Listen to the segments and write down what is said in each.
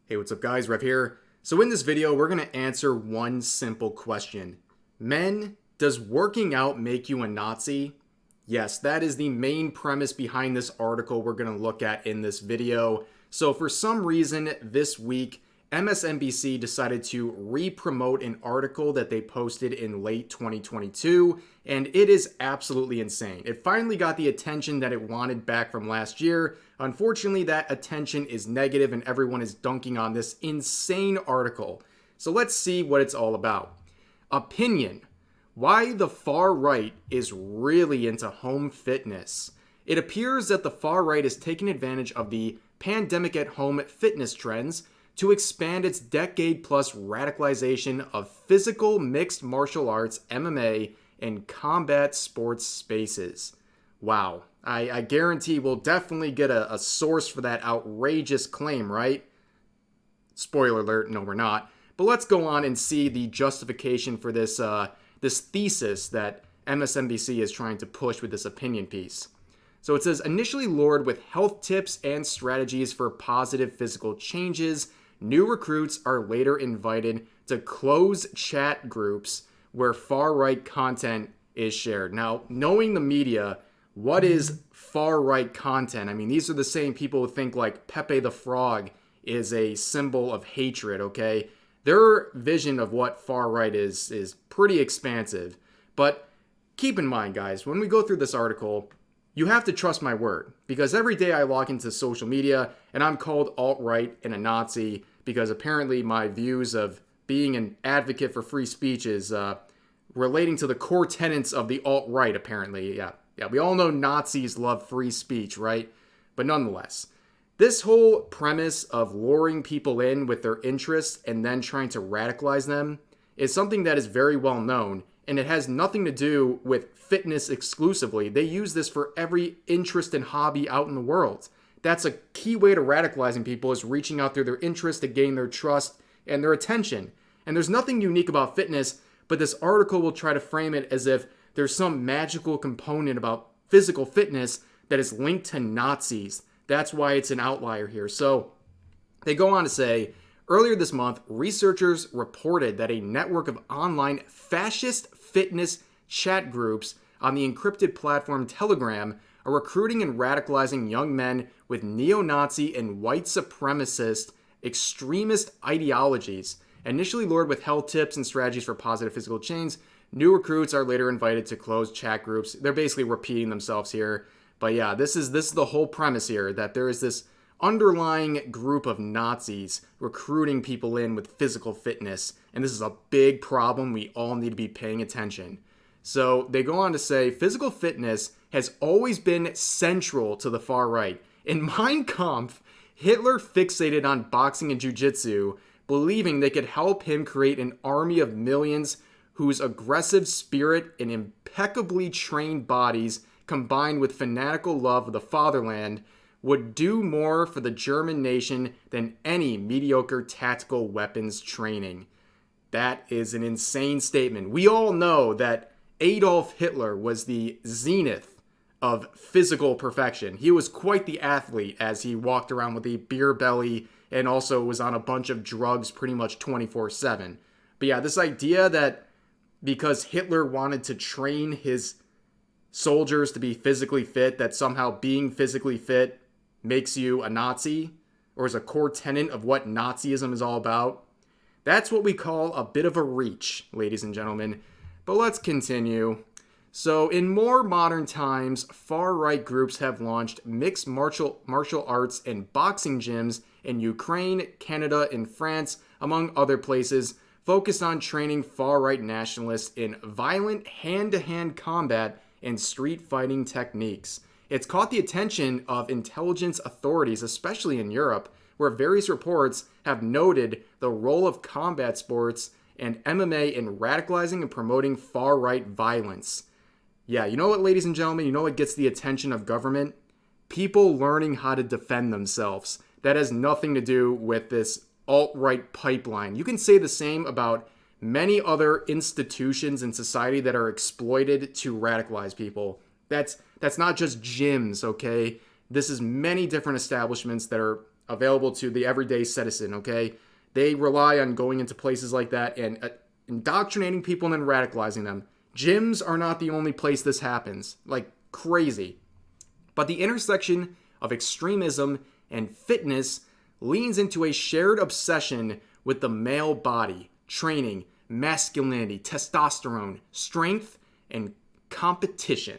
Hey, what's up guys? Rev here. So in this video, we're going to answer one simple question. Men, does working out make you a Nazi? Yes, that is the main premise behind this article we're going to look at in this video. So for some reason this week, MSNBC decided to re-promote an article that they posted in late 2022, and it is absolutely insane. It finally got the attention that it wanted back from last year. Unfortunately, that attention is negative and everyone is dunking on this insane article. So let's see what it's all about. Opinion. Why the far right is really into home fitness. It appears that the far right is taking advantage of the pandemic at home fitness trends to expand its decade-plus radicalization of physical mixed martial arts, MMA, and combat sports spaces. Wow, I guarantee we'll definitely get a source for that outrageous claim, right? Spoiler alert, no we're not. But let's go on and see the justification for this thesis that MSNBC is trying to push with this opinion piece. So it says, initially lured with health tips and strategies for positive physical changes, new recruits are later invited to closed chat groups where far-right content is shared. Now, knowing the media, what is far-right content? I mean, these are the same people who think like Pepe the Frog is a symbol of hatred, okay? Their vision of what far-right is pretty expansive. But keep in mind, guys, when we go through this article, you have to trust my word, because every day I log into social media and I'm called alt-right and a Nazi because apparently my views of being an advocate for free speech is relating to the core tenets of the alt-right, apparently. Yeah, we all know Nazis love free speech, right? But nonetheless, this whole premise of luring people in with their interests and then trying to radicalize them is something that is very well known, and it has nothing to do with fitness exclusively. They use this for every interest and hobby out in the world. That's a key way to radicalizing people, is reaching out through their interest to gain their trust and their attention. And there's nothing unique about fitness, but this article will try to frame it as if there's some magical component about physical fitness that is linked to Nazis. That's why it's an outlier here. So they go on to say, earlier this month, researchers reported that a network of online fascist fitness chat groups on the encrypted platform Telegram are recruiting and radicalizing young men with neo-Nazi and white supremacist extremist ideologies. Initially lured with health tips and strategies for positive physical change, new recruits are later invited to closed chat groups. They're basically repeating themselves here. But yeah, this is the whole premise here, that there is this underlying group of Nazis recruiting people in with physical fitness. And this is a big problem. We all need to be paying attention. So they go on to say, physical fitness has always been central to the far right. In Mein Kampf, Hitler fixated on boxing and jiu-jitsu, believing they could help him create an army of millions whose aggressive spirit and impeccably trained bodies, combined with fanatical love of the fatherland, would do more for the German nation than any mediocre tactical weapons training. That is an insane statement. We all know that Adolf Hitler was the zenith of physical perfection. He was quite the athlete, as he walked around with a beer belly and also was on a bunch of drugs pretty much 24/7. But yeah, this idea that because Hitler wanted to train his soldiers to be physically fit, that somehow being physically fit makes you a Nazi, or is a core tenet of what Nazism is all about, that's what we call a bit of a reach, ladies and gentlemen. But let's continue. So in more modern times, far-right groups have launched mixed martial arts and boxing gyms in Ukraine, Canada, and France, among other places, focused on training far-right nationalists in violent hand-to-hand combat and street fighting techniques. It's caught the attention of intelligence authorities, especially in Europe, where various reports have noted the role of combat sports and MMA in radicalizing and promoting far-right violence. Yeah, you know what, ladies and gentlemen? You know what gets the attention of government? People learning how to defend themselves. That has nothing to do with this alt-right pipeline. You can say the same about many other institutions in society that are exploited to radicalize people. That's not just gyms, okay? This is many different establishments that are available to the everyday citizen, okay? They rely on going into places like that and indoctrinating people and then radicalizing them. Gyms are not the only place this happens, like crazy. But the intersection of extremism and fitness leans into a shared obsession with the male body, training, masculinity, testosterone, strength, and competition.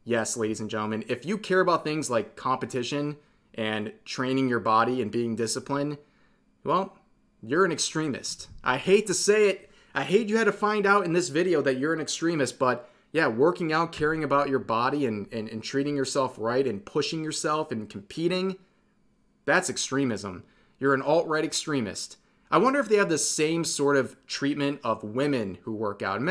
Yes, ladies and gentlemen, if you care about things like competition and training your body and being disciplined, well, you're an extremist. I hate to say it. I hate you had to find out in this video that you're an extremist, but yeah, working out, caring about your body and treating yourself right and pushing yourself and competing, that's extremism. You're an alt-right extremist. I wonder if they have the same sort of treatment of women who work out.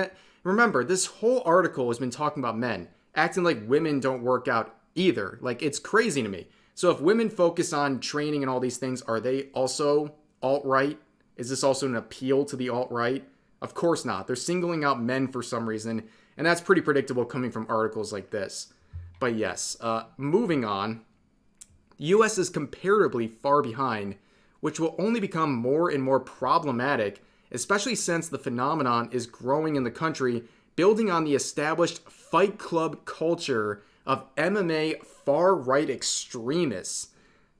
Remember, this whole article has been talking about men, acting like women don't work out either. Like, it's crazy to me. So if women focus on training and all these things, are they also alt-right? Is this also an appeal to the alt-right? Of course not. They're singling out men for some reason, and that's pretty predictable coming from articles like this. But yes, moving on. The US is comparatively far behind, which will only become more and more problematic, especially since the phenomenon is growing in the country, building on the established fight club culture of MMA far-right extremists.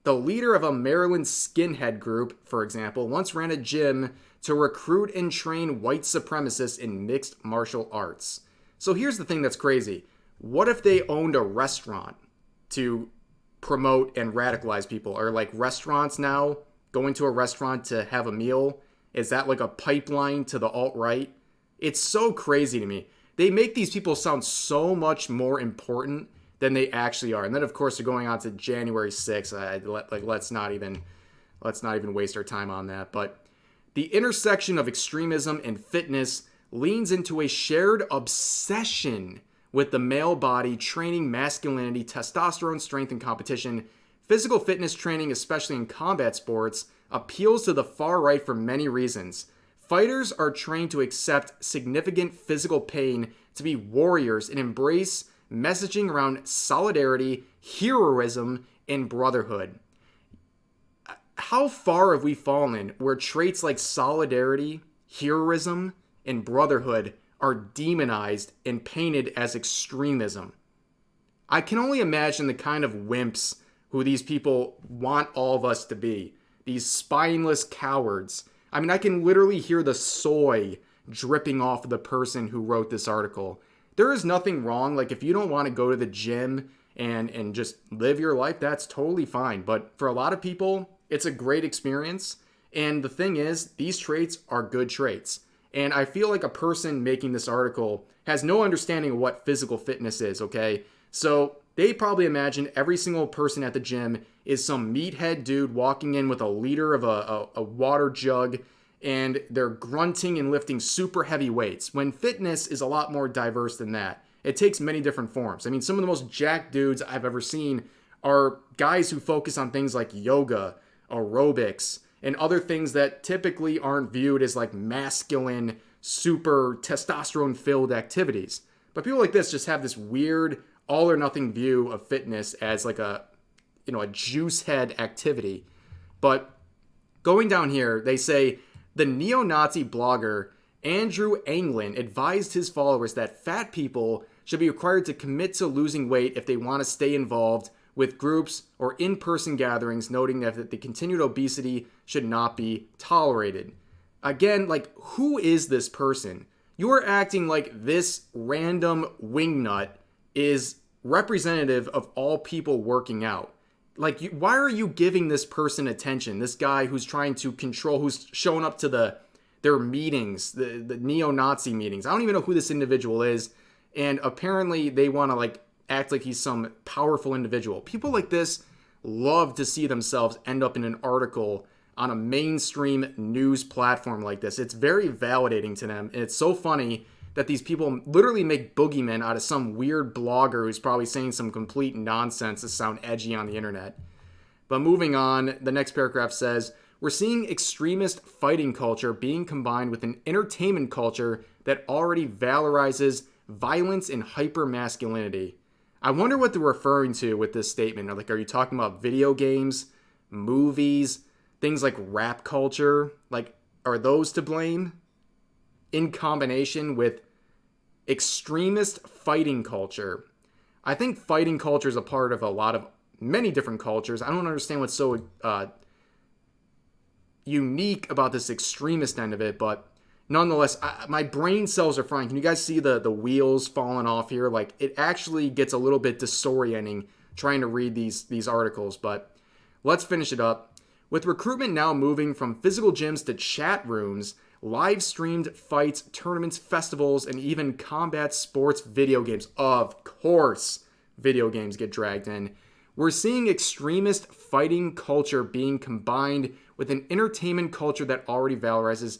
The leader of a Maryland skinhead group, for example, once ran a gym to recruit and train white supremacists in mixed martial arts. So here's the thing that's crazy. What if they owned a restaurant to promote and radicalize people? Are like restaurants now, going to a restaurant to have a meal, is that like a pipeline to the alt-right? It's so crazy to me. They make these people sound so much more important than they actually are. And then of course they're going on to January 6th. Let's not even waste our time on that. But the intersection of extremism and fitness leans into a shared obsession with the male body, training, masculinity, testosterone, strength, and competition. Physical fitness training, especially in combat sports, appeals to the far right for many reasons. Fighters are trained to accept significant physical pain, to be warriors, and embrace messaging around solidarity, heroism, and brotherhood. How far have we fallen where traits like solidarity, heroism, and brotherhood are demonized and painted as extremism? I can only imagine the kind of wimps who these people want all of us to be. These spineless cowards. I mean, I can literally hear the soy dripping off of the person who wrote this article. There is nothing wrong. Like, if you don't want to go to the gym and just live your life, that's totally fine. But for a lot of people, it's a great experience. And the thing is, these traits are good traits. And I feel like a person making this article has no understanding of what physical fitness is, okay? So they probably imagine every single person at the gym is some meathead dude walking in with a liter of a water jug, and they're grunting and lifting super heavy weights, when fitness is a lot more diverse than that. It takes many different forms. I mean, some of the most jacked dudes I've ever seen are guys who focus on things like yoga, aerobics, and other things that typically aren't viewed as like masculine, super testosterone-filled activities. But people like this just have this weird all or nothing view of fitness as like a juice head activity. But going down here, they say the neo-Nazi blogger Andrew Anglin advised his followers that fat people should be required to commit to losing weight if they want to stay involved with groups or in-person gatherings, noting that the continued obesity should not be tolerated. Again, like, who is this person? You are acting like this random wingnut is representative of all people working out. Like, why are you giving this person attention? This guy who's trying to control, who's showing up to their meetings, the neo-Nazi meetings. I don't even know who this individual is. And apparently they want to like act like he's some powerful individual. People like this love to see themselves end up in an article on a mainstream news platform like this. It's very validating to them. And it's so funny that these people literally make boogeymen out of some weird blogger who's probably saying some complete nonsense to sound edgy on the internet. But moving on, the next paragraph says, we're seeing extremist fighting culture being combined with an entertainment culture that already valorizes violence and hyper-masculinity. I wonder what they're referring to with this statement. Like, are you talking about video games? movies, things like rap culture, like, are those to blame? In combination with extremist fighting culture. I think fighting culture is a part of many different cultures. I don't understand what's so unique about this extremist end of it, but nonetheless, my brain cells are frying. Can you guys see the wheels falling off here? Like, it actually gets a little bit disorienting trying to read these articles, but let's finish it up. With recruitment now moving from physical gyms to chat rooms, live streamed fights, tournaments, festivals, and even combat sports video games. Of course, video games get dragged in. We're seeing extremist fighting culture being combined with an entertainment culture that already valorizes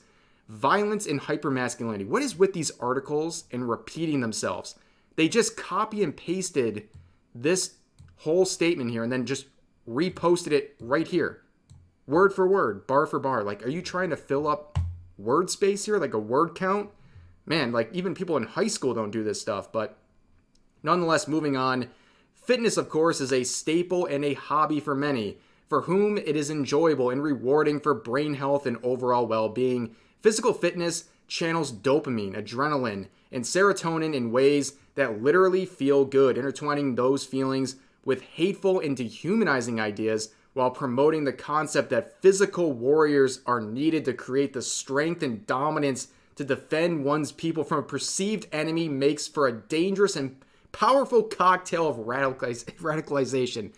violence and hypermasculinity. What is with these articles and repeating themselves? They just copy and pasted this whole statement here and then just reposted it right here. Word for word, bar for bar. Like, are you trying to fill up word space here? Like a word count? Man, like even people in high school don't do this stuff. But nonetheless, moving on. Fitness, of course, is a staple and a hobby for many, for whom it is enjoyable and rewarding for brain health and overall well-being. Physical fitness channels dopamine, adrenaline, and serotonin in ways that literally feel good, intertwining those feelings with hateful and dehumanizing ideas while promoting the concept that physical warriors are needed to create the strength and dominance to defend one's people from a perceived enemy makes for a dangerous and powerful cocktail of radicalization.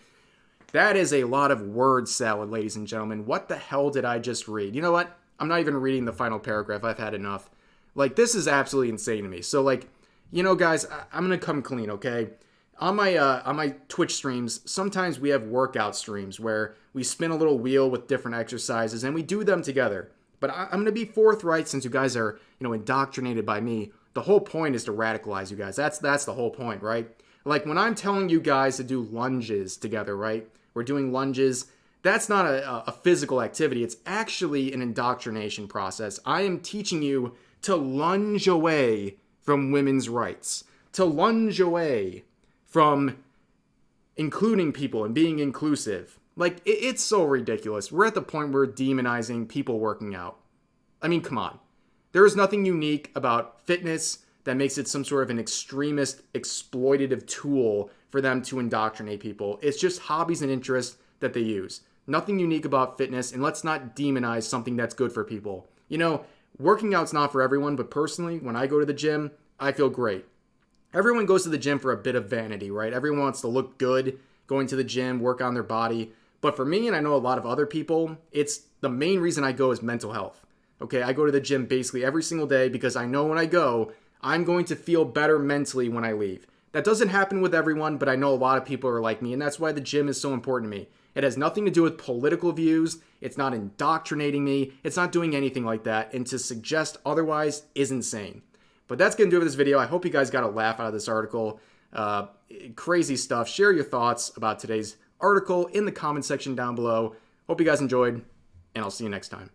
That is a lot of word salad, ladies and gentlemen. What the hell did I just read? You know what? I'm not even reading the final paragraph. I've had enough. Like, this is absolutely insane to me. So, like, you know, guys, I'm going to come clean, okay? On my Twitch streams, sometimes we have workout streams where we spin a little wheel with different exercises and we do them together. But I'm going to be forthright since you guys are, indoctrinated by me. The whole point is to radicalize you guys. That's the whole point, right? Like when I'm telling you guys to do lunges together, right? We're doing lunges. That's not a physical activity. It's actually an indoctrination process. I am teaching you to lunge away from women's rights, to lunge away from including people and being inclusive. Like, it's so ridiculous. We're at the point where we're demonizing people working out. I mean, come on. There is nothing unique about fitness that makes it some sort of an extremist, exploitative tool for them to indoctrinate people. It's just hobbies and interests that they use. Nothing unique about fitness, and let's not demonize something that's good for people. Working out's not for everyone, but personally, when I go to the gym, I feel great. Everyone goes to the gym for a bit of vanity, right? Everyone wants to look good going to the gym, work on their body. But for me, and I know a lot of other people, it's the main reason I go is mental health. Okay, I go to the gym basically every single day because I know when I go, I'm going to feel better mentally when I leave. That doesn't happen with everyone, but I know a lot of people are like me, and that's why the gym is so important to me. It has nothing to do with political views. It's not indoctrinating me. It's not doing anything like that. And to suggest otherwise is insane. But that's going to do it for this video. I hope you guys got a laugh out of this article. Crazy stuff. Share your thoughts about today's article in the comment section down below. Hope you guys enjoyed, and I'll see you next time.